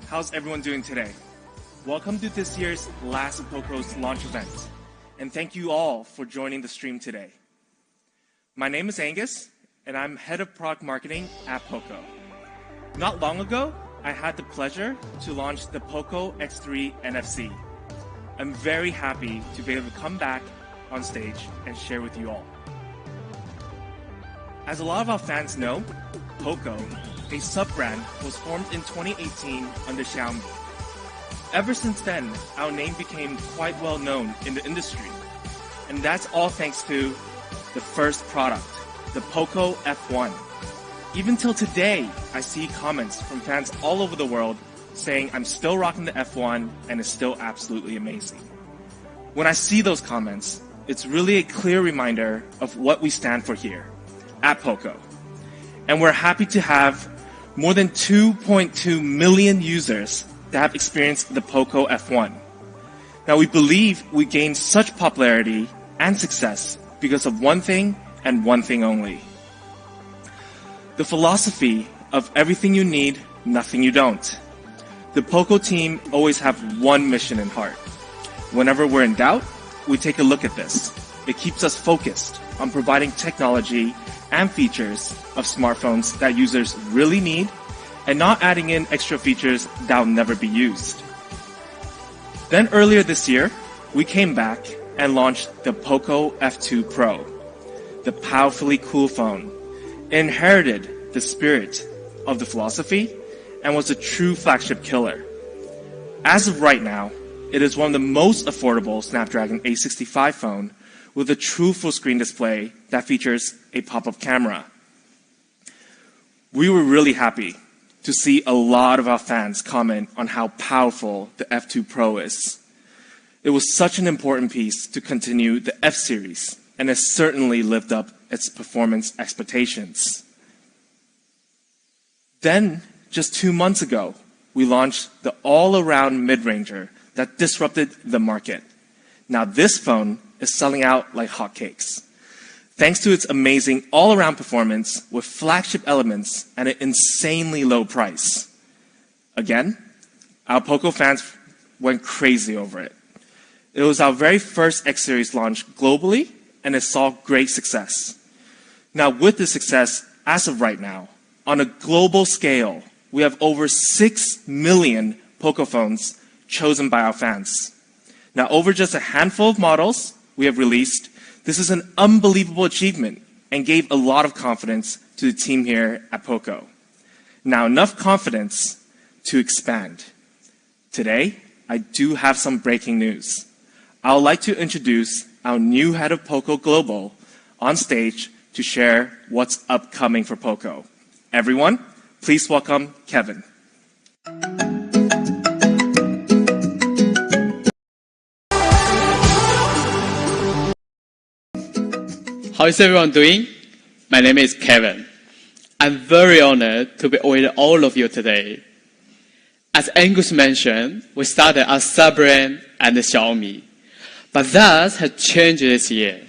How's everyone doing today? Welcome to this year's last of Poco's launch event, and thank you all for joining the stream today. My name is Angus, and I'm Head of Product Marketing at Poco. Not long ago, I had the pleasure to launch the Poco X3 NFC. I'm very happy to be able to come back on stage and share with you all. As a lot of our fans know, Poco, a sub-brand, was formed in 2018 under Xiaomi. Ever since then, our name became quite well known in the industry, and that's all thanks to the first product, the Poco F1. Even till today, I see comments from fans all over the world saying I'm still rocking the F1 and it's still absolutely amazing. When I see those comments, it's really a clear reminder of what we stand for here at Poco. And we're happy to have more than 2.2 million users that have experienced the Poco F1. Now, we believe we gained such popularity and success because of one thing and one thing only. The philosophy of everything you need, nothing you don't. The Poco team always have one mission in heart. Whenever we're in doubt, we take a look at this. It keeps us focused on providing technology and features of smartphones that users really need and not adding in extra features that will never be used. Then earlier this year, we came back and launched the Poco F2 Pro, the powerfully cool phone. It inherited the spirit of the philosophy and was a true flagship killer. As of right now, it is one of the most affordable Snapdragon 865 phone with a true full-screen display that features a pop-up camera. We were really happy to see a lot of our fans comment on how powerful the F2 Pro is. It was such an important piece to continue the F series, and it certainly lived up its performance expectations. Then, just 2 months ago, we launched the all-around mid-ranger that disrupted the market. Now this phone is selling out like hotcakes, thanks to its amazing all-around performance with flagship elements at an insanely low price. Again, our Poco fans went crazy over it. It was our very first X series launch globally, and it saw great success. Now with the success, as of right now, on a global scale, we have over 6 million Poco phones chosen by our fans. Now, over just a handful of models we have released, this is an unbelievable achievement and gave a lot of confidence to the team here at Poco. Now, enough confidence to expand. Today, I do have some breaking news. I would like to introduce our new head of Poco Global on stage to share what's upcoming for Poco. Everyone, please welcome Kevin. How is everyone doing? My name is Kevin. I'm very honored to be with all of you today. As Angus mentioned, we started as sub-brand and Xiaomi, but that has changed this year.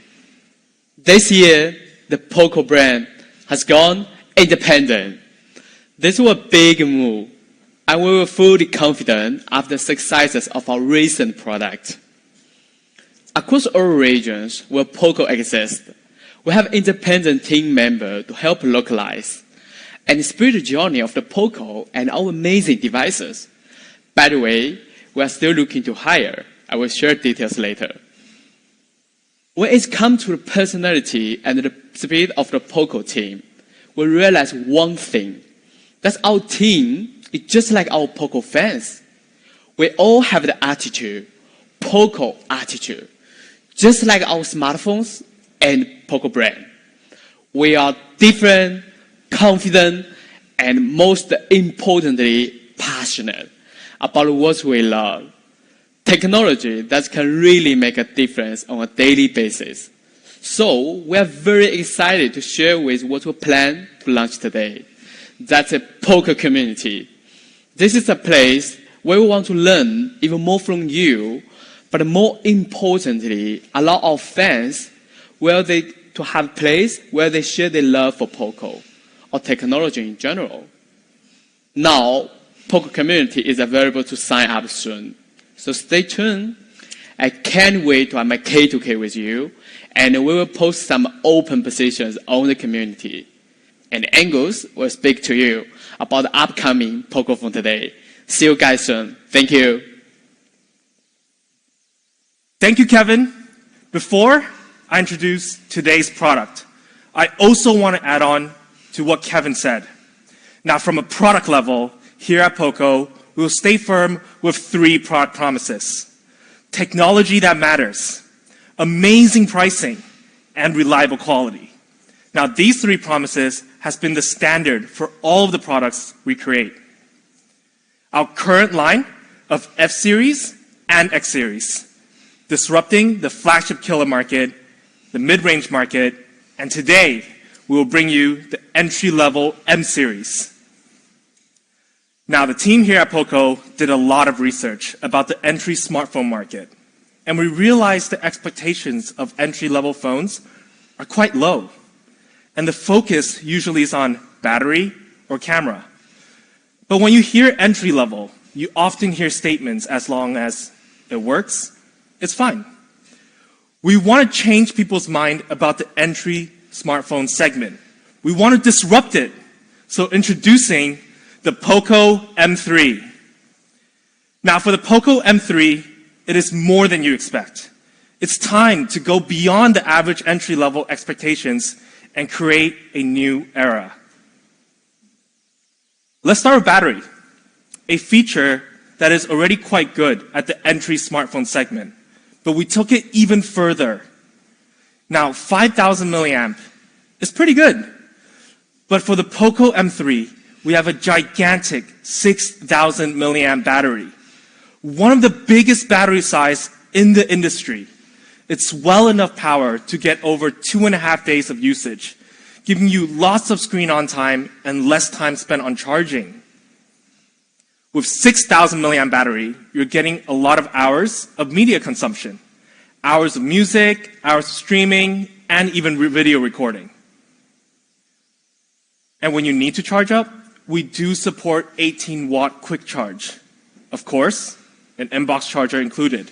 This year, the Poco brand has gone independent. This was a big move, and we were fully confident of the successes of our recent product. Across all regions where Poco exists, we have independent team members to help localize and spread the journey of the Poco and our amazing devices. By the way, we are still looking to hire. I will share details later. When it comes to the personality and the spirit of the Poco team, we realize one thing. That's our team is just like our Poco fans. We all have the attitude, Poco attitude, just like our smartphones and Poco brand. We are different, confident, and most importantly, passionate. about what we love. Technology that can really make a difference on a daily basis. So we are very excited to share with what we plan to launch today. That's a Poco community. This is a place where we want to learn even more from you, but more importantly, allow our fans to have a place where they share their love for Poco or technology in general. Now, Poco community is available to sign up soon. So stay tuned. I can't wait to have my K2K with you, and we will post some open positions on the community. And Angus will speak to you about the upcoming Poco Phone today. See you guys soon. Thank you. Thank you, Kevin. Before I introduce today's product, I also want to add on to what Kevin said. Now, from a product level, here at Poco, we will stay firm with 3 product promises. Technology that matters, amazing pricing, and reliable quality. Now, these 3 promises has been the standard for all of the products we create. Our current line of F-Series and X-Series, disrupting the flagship killer market, the mid-range market, and today we will bring you the entry-level M-Series. Now, the team here at Poco did a lot of research about the entry smartphone market, and we realized the expectations of entry-level phones are quite low, and the focus usually is on battery or camera. But when you hear entry-level, you often hear statements as long as it works, it's fine. We want to change people's mind about the entry smartphone segment. We want to disrupt it. So introducing the Poco M3. Now, for the Poco M3, it is more than you expect. It's time to go beyond the average entry-level expectations and create a new era. Let's start with battery, a feature that is already quite good at the entry smartphone segment, but we took it even further. Now, 5,000 milliamp is pretty good, but for the Poco M3, we have a gigantic 6,000 milliamp battery, one of the biggest battery size in the industry. It's well enough power to get over 2.5 days of usage, giving you lots of screen on time and less time spent on charging. With 6,000 milliamp battery, you're getting a lot of hours of media consumption, hours of music, hours of streaming, and even video recording. And when you need to charge up, we do support 18-watt quick charge. Of course, an inbox charger included.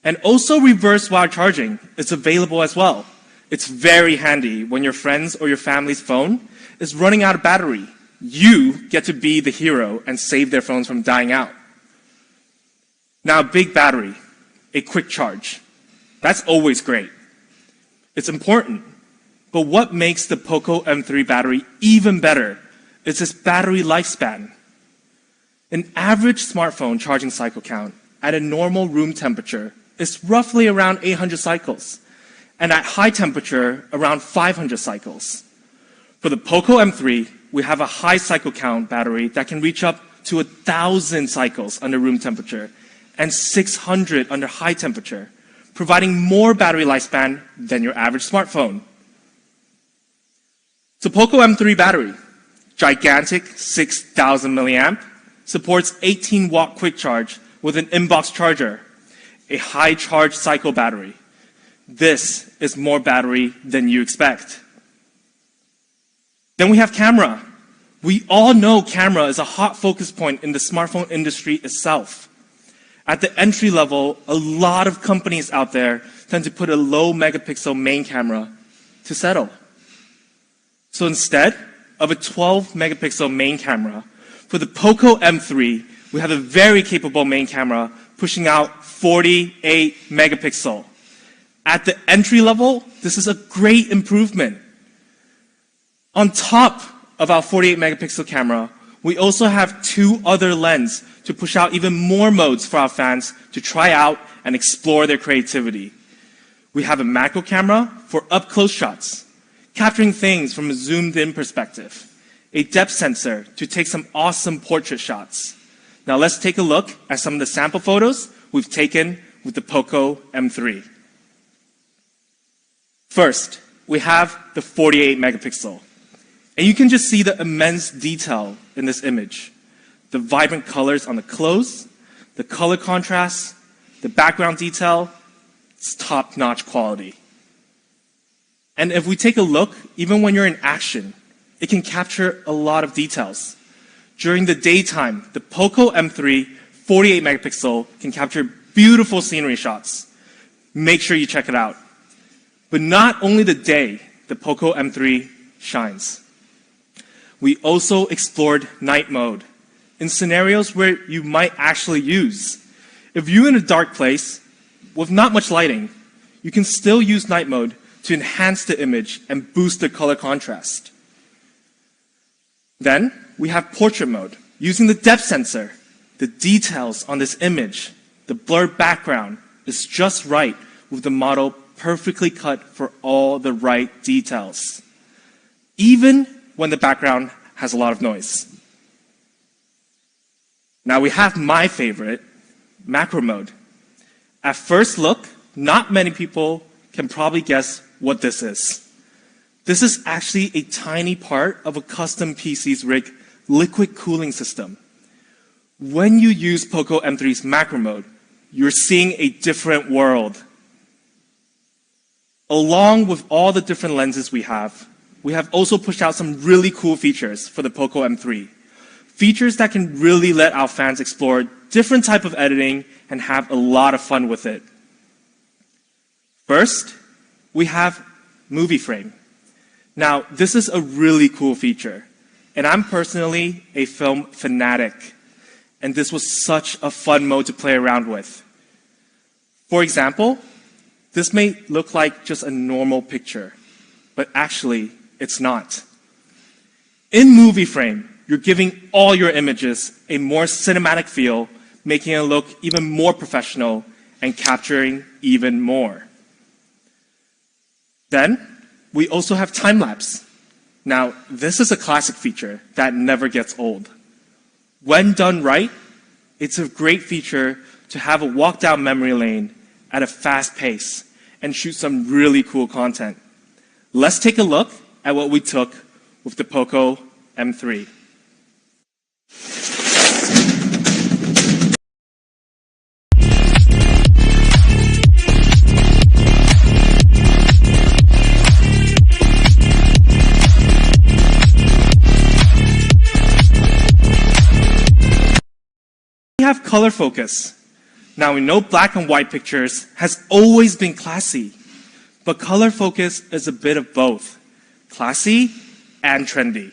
And also reverse wire charging is available as well. It's very handy when your friend's or your family's phone is running out of battery. You get to be the hero and save their phones from dying out. Now, a big battery, a quick charge. That's always great. It's important. But what makes the Poco M3 battery even better is its battery lifespan. An average smartphone charging cycle count at a normal room temperature is roughly around 800 cycles, and at high temperature, around 500 cycles. For the Poco M3, we have a high cycle count battery that can reach up to 1,000 cycles under room temperature and 600 under high temperature, providing more battery lifespan than your average smartphone. So Poco M3 battery, gigantic 6,000 milliamp, supports 18-watt quick charge with an inbox charger, a high charge cycle battery. This is more battery than you expect. Then we have camera. We all know camera is a hot focus point in the smartphone industry itself. At the entry level, a lot of companies out there tend to put a low megapixel main camera to settle. So instead of a 12 megapixel main camera, for the Poco M3, we have a very capable main camera pushing out 48 megapixel. At the entry level, this is a great improvement. On top of our 48 megapixel camera, we also have 2 other lenses to push out even more modes for our fans to try out and explore their creativity. We have a macro camera for up-close shots, capturing things from a zoomed-in perspective, a depth sensor to take some awesome portrait shots, Now let's take a look at some of the sample photos we've taken with the Poco M3. First, we have the 48 megapixel. And you can just see the immense detail in this image. The vibrant colors on the clothes, the color contrast, the background detail, it's top-notch quality. And if we take a look, even when you're in action, it can capture a lot of details. During the daytime, the Poco M3 48 megapixel can capture beautiful scenery shots. Make sure you check it out. But not only the day, the Poco M3 shines. We also explored night mode in scenarios where you might actually use. If you're in a dark place with not much lighting, you can still use night mode to enhance the image and boost the color contrast. Then we have portrait mode. Using the depth sensor, the details on this image, the blurred background is just right with the model perfectly cut for all the right details, even when the background has a lot of noise. Now we have my favorite, macro mode. At first look, not many people can probably guess what this is. This is actually a tiny part of a custom PC's rig liquid cooling system. When you use Poco M3's macro mode, you're seeing a different world. Along with all the different lenses we have also pushed out some really cool features for the Poco M3. Features that can really let our fans explore different type of editing and have a lot of fun with it. First, we have Movie Frame. Now, this is a really cool feature, and I'm personally a film fanatic, and this was such a fun mode to play around with. For example, this may look like just a normal picture, but actually, it's not. In Movie Frame, you're giving all your images a more cinematic feel, making it look even more professional and capturing even more. Then, we also have time-lapse. Now, this is a classic feature that never gets old. When done right, it's a great feature to have a walk down memory lane at a fast pace and shoot some really cool content. Let's take a look at what we took with the Poco M3. We have color focus. Now we know black and white pictures has always been classy, but color focus is a bit of both, classy and trendy.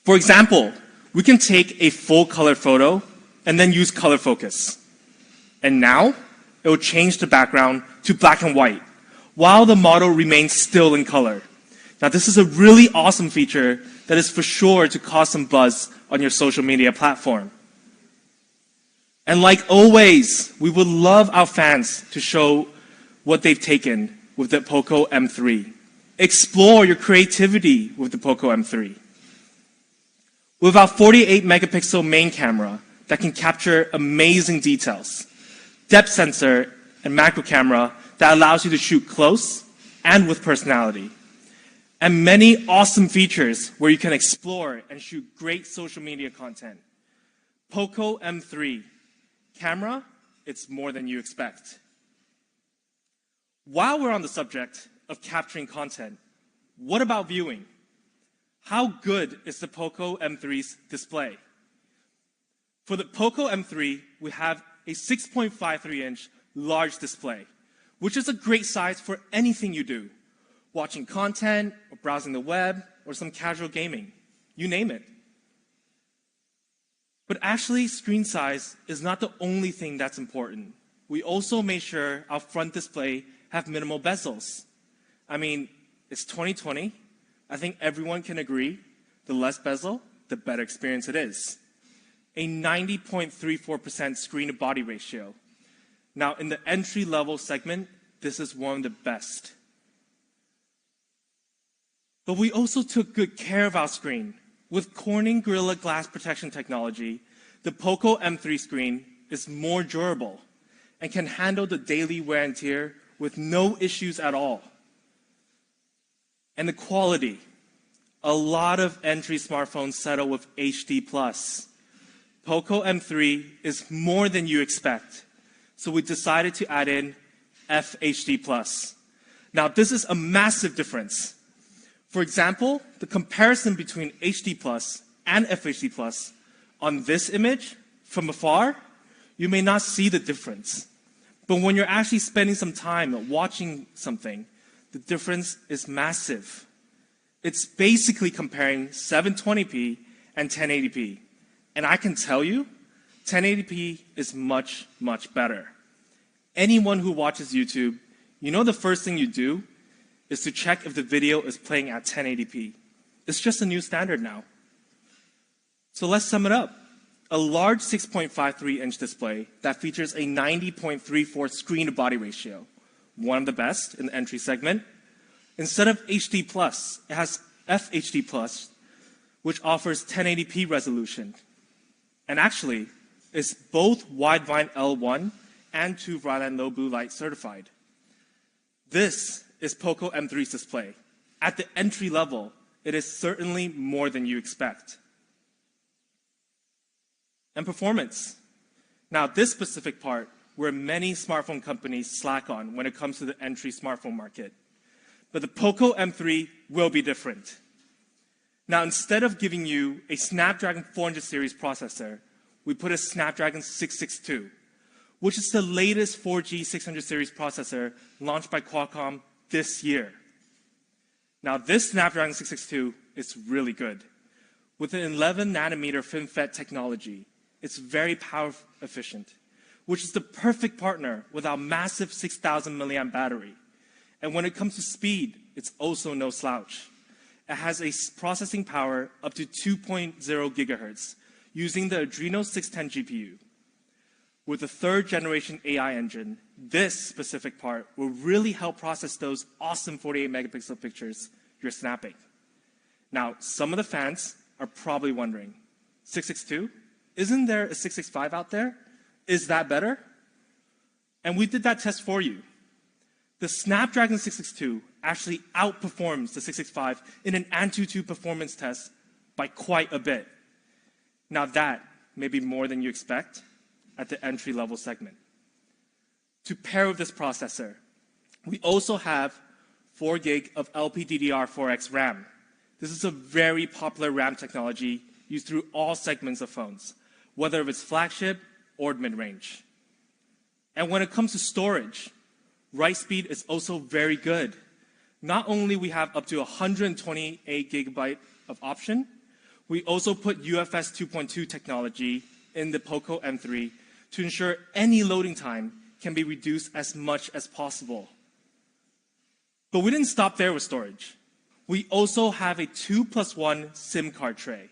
For example, we can take a full color photo and then use color focus. And now it will change the background to black and white while the model remains still in color. Now this is a really awesome feature that is for sure to cause some buzz on your social media platform. And like always, we would love our fans to show what they've taken with the Poco M3. Explore your creativity with the Poco M3. With our 48 megapixel main camera that can capture amazing details, depth sensor and macro camera that allows you to shoot close and with personality, and many awesome features where you can explore and shoot great social media content. Poco M3. Camera, it's more than you expect. While we're on the subject of capturing content, what about viewing? How good is the Poco M3's display? For the Poco M3, we have a 6.53-inch large display, which is a great size for anything you do, watching content, or browsing the web, or some casual gaming, you name it. But actually, screen size is not the only thing that's important. We also made sure our front display have minimal bezels. I mean, it's 2020. I think everyone can agree, the less bezel, the better experience it is. A 90.34% screen-to-body ratio. Now, in the entry-level segment, this is one of the best. But we also took good care of our screen. With Corning Gorilla Glass protection technology, The Poco M3 screen is more durable and can handle the daily wear and tear with no issues at all. And the quality. A lot of entry smartphones settle with HD+. Poco M3 is more than you expect, so we decided to add in FHD+. Now, this is a massive difference. For example, the comparison between HD+ and FHD+ on this image from afar, you may not see the difference. But when you're actually spending some time watching something, the difference is massive. It's basically comparing 720p and 1080p. And I can tell you, 1080p is much, much better. Anyone who watches YouTube, you know the first thing you do is to check if the video is playing at 1080p. It's just a new standard now. So let's sum it up. A large 6.53-inch display that features a 90.34 screen-to-body ratio, one of the best in the entry segment. Instead of HD+, it has FHD+, which offers 1080p resolution. And actually, it's both wideband L1 and 2 Ryland low blue light certified. This is Poco M3's display. At the entry level, it is certainly more than you expect. And performance. Now, this specific part where many smartphone companies slack on when it comes to the entry smartphone market. But the Poco M3 will be different. Now, instead of giving you a Snapdragon 400 series processor, we put a Snapdragon 662, which is the latest 4G 600 series processor launched by Qualcomm this year. Now, this Snapdragon 662 is really good. With an 11 nanometer FinFET technology, it's very power efficient, which is the perfect partner with our massive 6,000 milliamp battery. And when it comes to speed, it's also no slouch. It has a processing power up to 2.0 gigahertz using the Adreno 610 GPU. With the third generation AI engine, this specific part will really help process those awesome 48 megapixel pictures you're snapping. Now, some of the fans are probably wondering, 662? Isn't there a 665 out there? Is that better? And we did that test for you. The Snapdragon 662 actually outperforms the 665 in an Antutu performance test by quite a bit. Now that may be more than you expect at the entry-level segment. To pair with this processor, we also have 4 gig of LPDDR4X RAM. This is a very popular RAM technology used through all segments of phones, whether it's flagship or mid-range. And when it comes to storage, write speed is also very good. Not only we have up to 128 gigabyte of option, we also put UFS 2.2 technology in the Poco M3 to ensure any loading time can be reduced as much as possible. But we didn't stop there with storage. We also have a 2+1 SIM card tray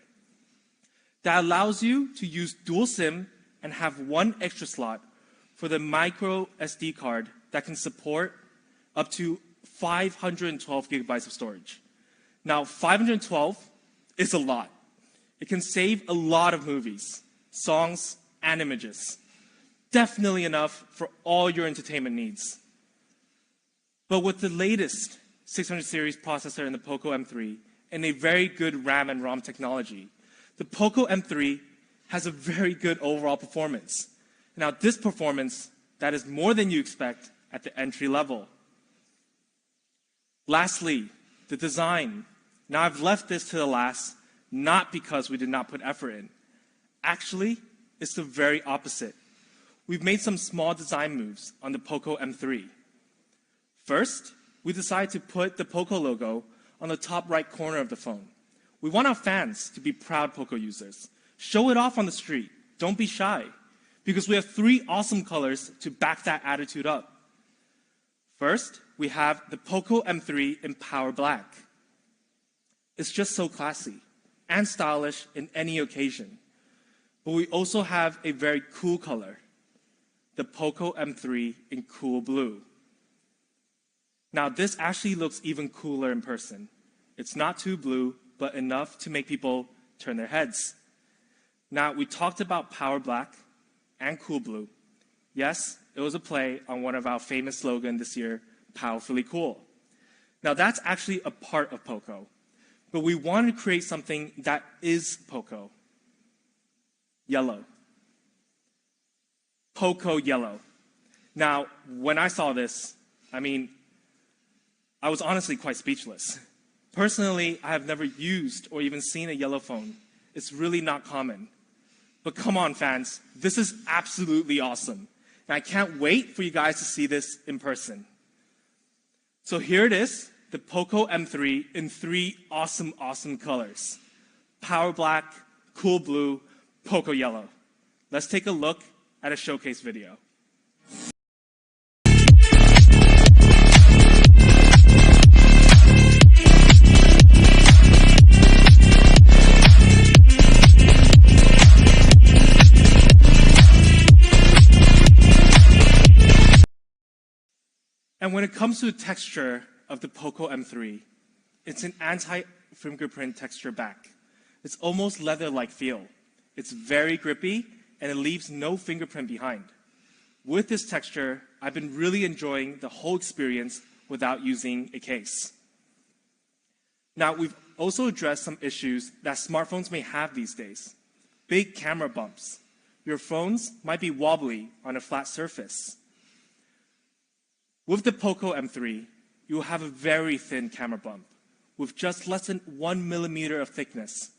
that allows you to use dual SIM and have one extra slot for the micro SD card that can support up to 512 gigabytes of storage. Now, 512 is a lot. It can save a lot of movies, songs, and images. Definitely enough for all your entertainment needs. But with the latest 600 series processor in the Poco M3 and a very good RAM and ROM technology, the Poco M3 has a very good overall performance. Now, this performance, that is more than you expect at the entry level. Lastly, the design. Now, I've left this to the last, not because we did not put effort in. Actually, it's the very opposite. We've made some small design moves on the Poco M3. First, we decided to put the Poco logo on the top right corner of the phone. We want our fans to be proud Poco users. Show it off on the street. Don't be shy, because we have 3 awesome colors to back that attitude up. First, we have the Poco M3 in Power Black. It's just so classy and stylish in any occasion. But we also have a very cool color, the Poco M3 in Cool Blue. Now, this actually looks even cooler in person. It's not too blue, but enough to make people turn their heads. Now, we talked about Power Black and Cool Blue. Yes, it was a play on one of our famous slogans this year, Powerfully Cool. Now, that's actually a part of Poco, but we wanted to create something that is Poco. Yellow. Poco yellow. Now, when I saw this, I was honestly quite speechless. Personally, I have never used or even seen a yellow phone. It's really not common. But come on, fans, this is absolutely awesome. And I can't wait for you guys to see this in person. So here it is, the Poco M3 in 3 awesome, awesome colors. Power Black, Cool Blue, Poco Yellow. Let's take a look at a showcase video. And when it comes to the texture of the Poco M3, it's an anti-fingerprint texture back. It's almost leather-like feel. It's very grippy, and it leaves no fingerprint behind. With this texture, I've been really enjoying the whole experience without using a case. Now, we've also addressed some issues that smartphones may have these days. Big camera bumps. Your phones might be wobbly on a flat surface. With the Poco M3, you will have a very thin camera bump with just less than 1 millimeter of thickness.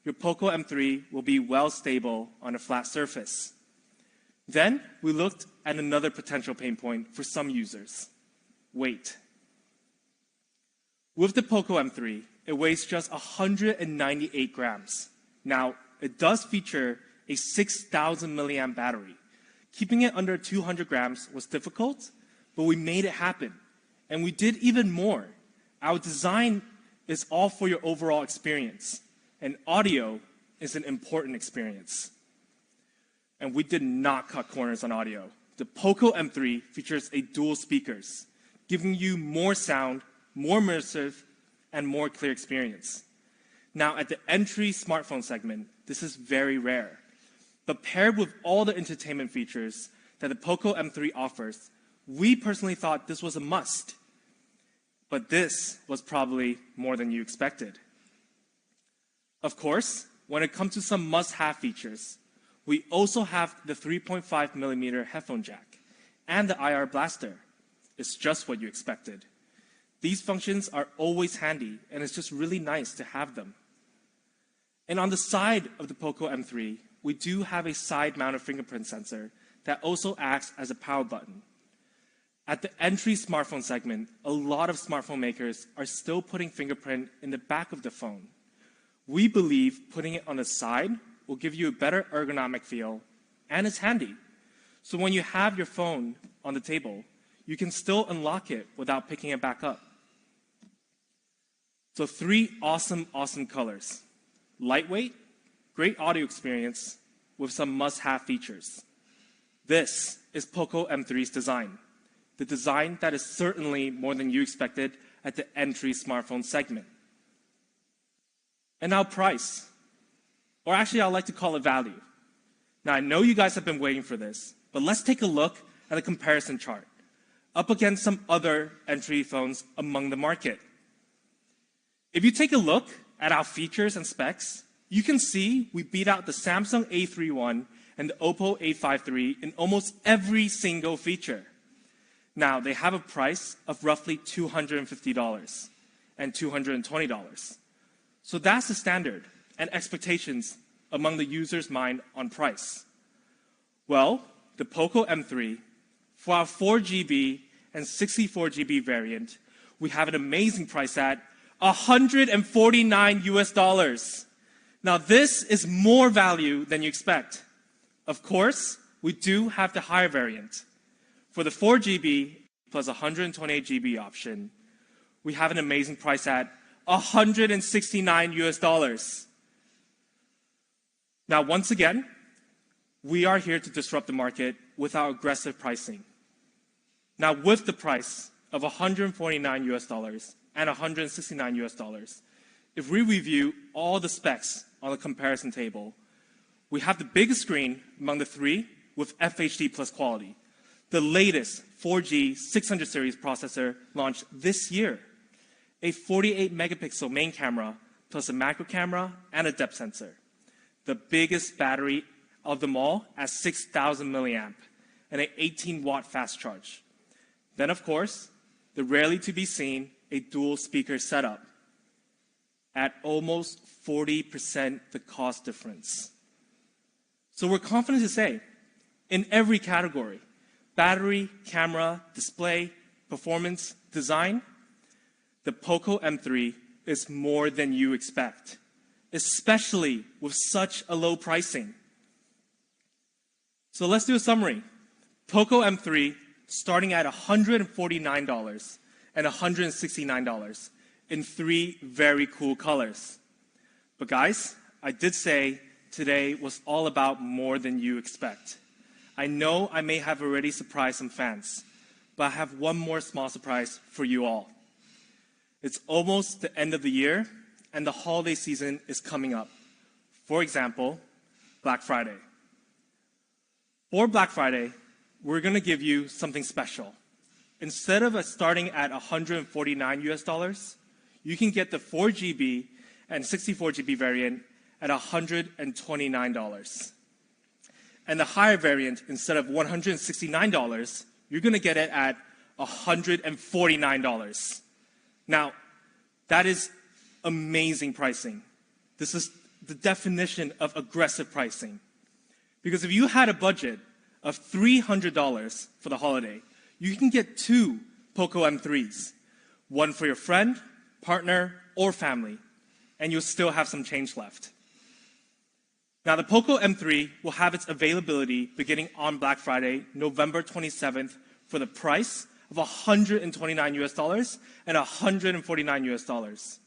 Your Poco M3 will be well stable on a flat surface. Then we looked at another potential pain point for some users: weight. With the Poco M3, it weighs just 198 grams. Now, it does feature a 6,000 milliamp battery. Keeping it under 200 grams was difficult, but we made it happen. And we did even more. Our design is all for your overall experience. And audio is an important experience. And we did not cut corners on audio. The Poco M3 features a dual speakers, giving you more sound, more immersive, and more clear experience. Now, at the entry smartphone segment, this is very rare. But paired with all the entertainment features that the Poco M3 offers, we personally thought this was a must. But this was probably more than you expected. Of course, when it comes to some must-have features, we also have the 3.5 millimeter headphone jack and the IR blaster. It's just what you expected. These functions are always handy, and it's just really nice to have them. And on the side of the Poco M3, we do have a side-mounted fingerprint sensor that also acts as a power button. At the entry smartphone segment, a lot of smartphone makers are still putting fingerprint in the back of the phone. We believe putting it on the side will give you a better ergonomic feel, and it's handy. So when you have your phone on the table, you can still unlock it without picking it back up. So 3 awesome, awesome colors. Lightweight, great audio experience with some must-have features. This is Poco M3's design. The design that is certainly more than you expected at the entry smartphone segment. And now price, or actually I'd like to call it value. Now I know you guys have been waiting for this, but let's take a look at a comparison chart up against some other entry phones among the market. If you take a look at our features and specs, you can see we beat out the Samsung A31 and the Oppo A53 in almost every single feature. Now, they have a price of roughly $250 and $220. So that's the standard and expectations among the user's mind on price. Well, the Poco M3, for our 4GB and 64GB variant, we have an amazing price at $149 US. Now, this is more value than you expect. Of course, we do have the higher variant. For the 4GB plus 128GB option, we have an amazing price at $169 US. Now, once again, we are here to disrupt the market with our aggressive pricing. Now, with the price of $149 US and $169 US, if we review all the specs on the comparison table, We have the biggest screen among the three with FHD plus quality. The latest 4G 600 series processor launched this year. A 48 megapixel main camera plus a macro camera and a depth sensor. The biggest battery of them all at 6,000 milliamp and an 18-watt fast charge. Then, of course, the rarely to be seen a dual speaker setup at almost 40% the cost difference. So we're confident to say, in every category, battery, camera, display, performance, design, the Poco M3 is more than you expect, especially with such a low pricing. So let's do a summary. Poco M3 starting at $149 and $169 in three very cool colors. But guys, I did say today was all about more than you expect. I know I may have already surprised some fans, but I have one more small surprise for you all. It's almost the end of the year, and the holiday season is coming up. For example, Black Friday. For Black Friday, we're going to give you something special. Instead of starting at $149 US, you can get the 4GB and 64GB variant at $129. And the higher variant, instead of $169, you're going to get it at $149. Now, that is amazing pricing. This is the definition of aggressive pricing. Because if you had a budget of $300 for the holiday, you can get two Poco M3s, one for your friend, partner, or family, and you'll still have some change left. Now, the Poco M3 will have its availability beginning on Black Friday, November 27th, for the price of $129 US and $149 US.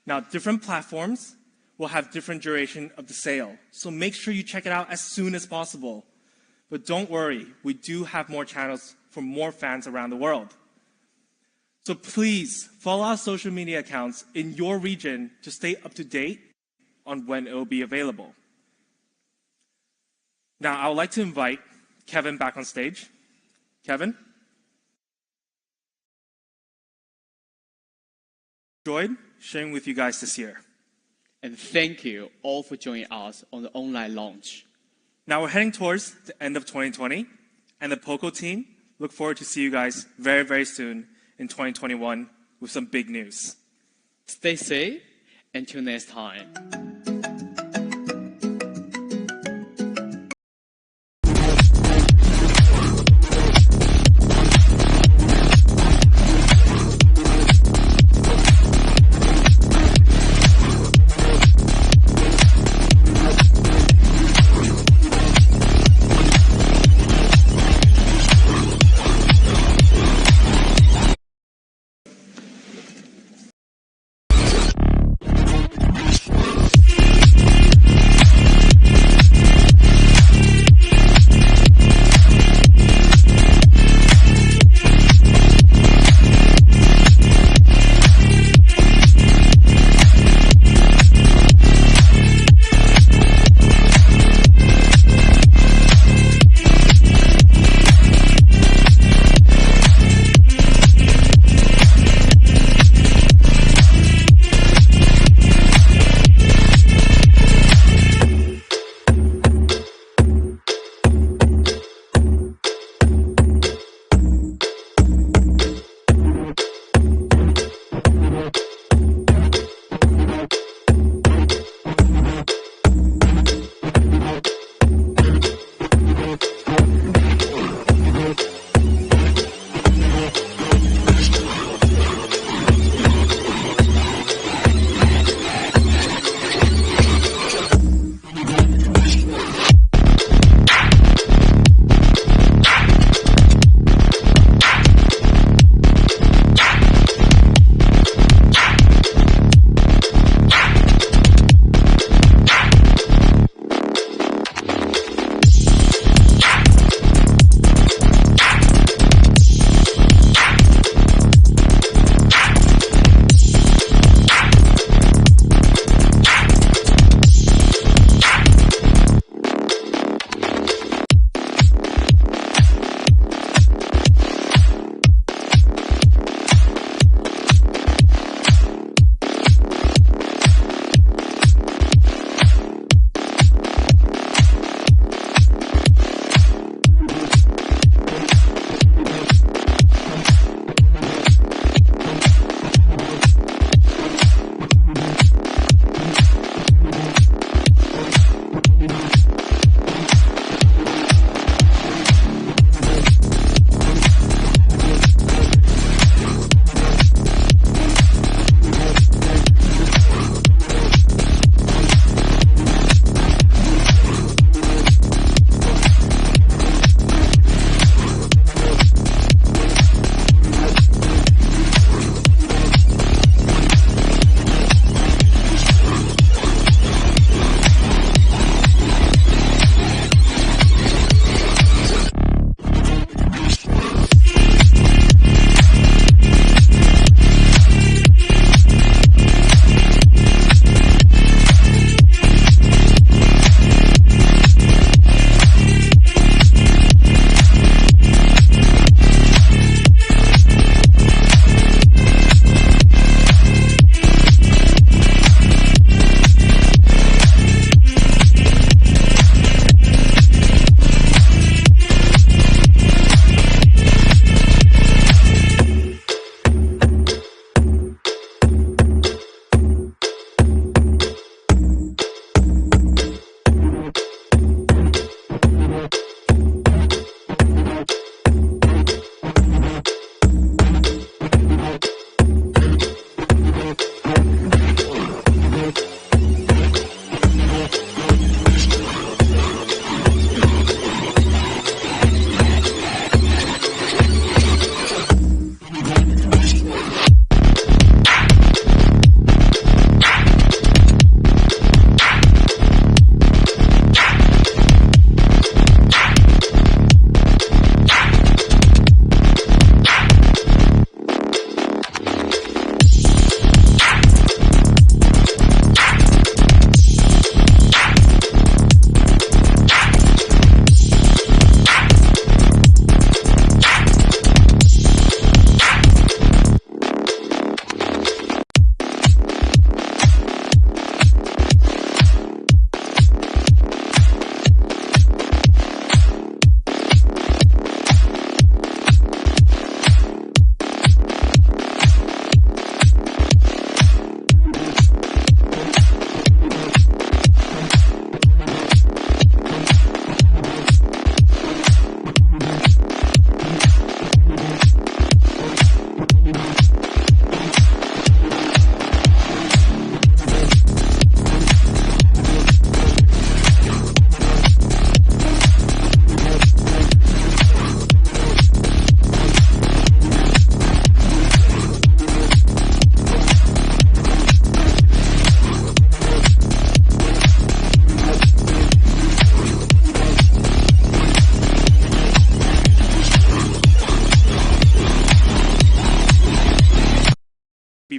Now, different platforms will have different duration of the sale, so make sure you check it out as soon as possible. But don't worry, we do have more channels for more fans around the world. So please follow our social media accounts in your region to stay up to date on when it will be available. Now, I would like to invite Kevin back on stage. Kevin? Enjoyed sharing with you guys this year. And thank you all for joining us on the online launch. Now we're heading towards the end of 2020, and the Poco team look forward to see you guys very, very soon in 2021 with some big news. Stay safe. Until next time.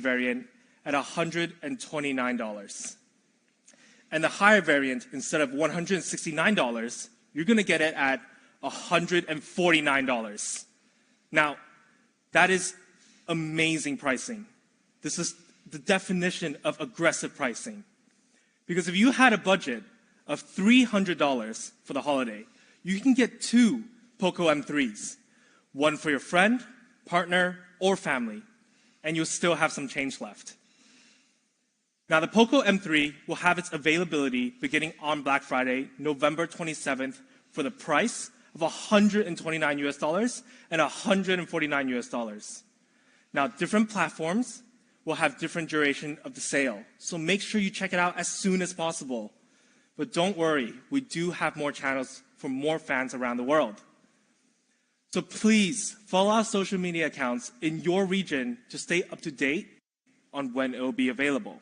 variant at $129. And the higher variant, instead of $169, you're going to get it at $149. Now, that is amazing pricing. This is the definition of aggressive pricing. Because if you had a budget of $300 for the holiday, you can get 2 Poco M3s, one for your friend, partner, or family, and you'll still have some change left. Now, the Poco M3 will have its availability beginning on Black Friday, November 27th, for the price of $129 and $149. Now, different platforms will have different duration of the sale, so make sure you check it out as soon as possible. But don't worry, we do have more channels for more fans around the world. So please follow our social media accounts in your region to stay up to date on when it will be available.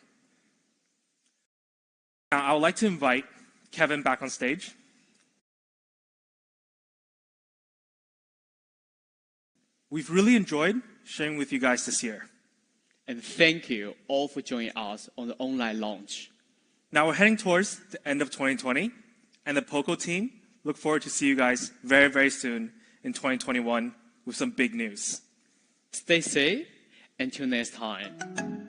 Now, I would like to invite Kevin back on stage. We've really enjoyed sharing with you guys this year. And thank you all for joining us on the online launch. Now we're heading towards the end of 2020, and the Poco team look forward to see you guys very, very soon in 2021 with some big news. Stay safe. Until next time.